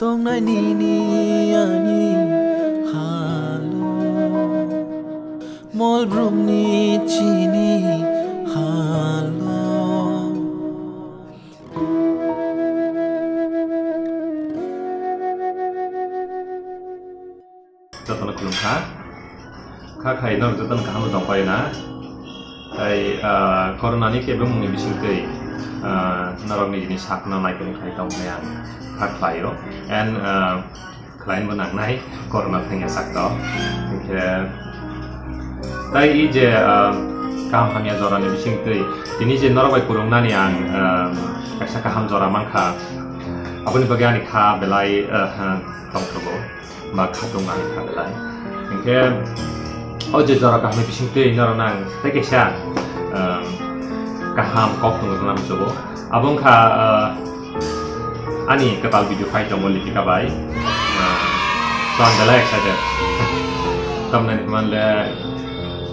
tong nai ni ani halo mol brum ni chini halo jotona kulungkha khai nor jotona kaham dongpai na ai corona ni kebe mungni bisingtei narok ni jini sakna naikon khai tongmaya khlaio and klain bonang nai corona thengya sakto ke tai i je kaham hamya jora ni bisingtei tini je narok kurungna ni ang kaisa kaham jora mangkha aboni bagi ani kha belai tongthobo ba khatung ani kha belai ke oje jora kaham bisingtei narok nang tekesa kaham kok nang jobo abong kha ani ketal video fight tomo lipika bai so I'm very excited tamna ni man le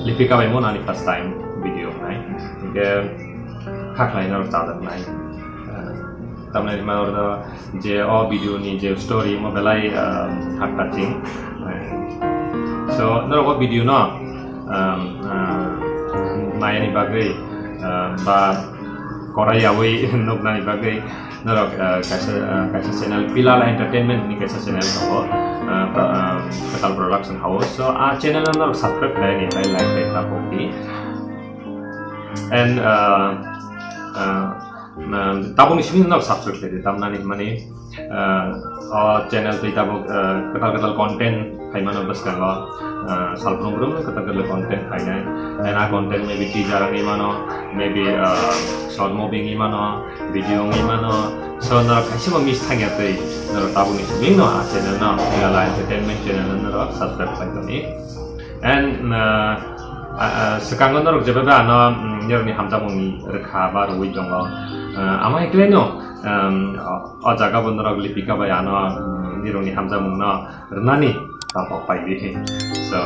lipika bai mon ani first time video nai ke khak lai nor ta dak nai tamna ni man orda je o video ni je story mo belai hak touching so nor o video no maya ni bagai ba korai awai nok nani bagai narok kaisa channel Pilala Entertainment ni kaisa channel ho Ketal Production House so channel narok subscribe kai ni kai like kai ta hoki and tabung ismin narok subscribe kai tamna ni mani channel pe tabuk ketal content kai mano bas kan lo salpung brum ketal content kai nai and content maybe jarang ni mano maybe short movie ni mano video ni mano so na kaisi mo miss thangya tei na tabung ismin no channel na Pilala Entertainment channel na subscribe kai ni and sekarang narok jebaba ano ni hamjamung ni rekha ba roi jong lo amai kleno o jaga bon narok lipika ba ano ni hamjamung na rnani ta pok pai bi so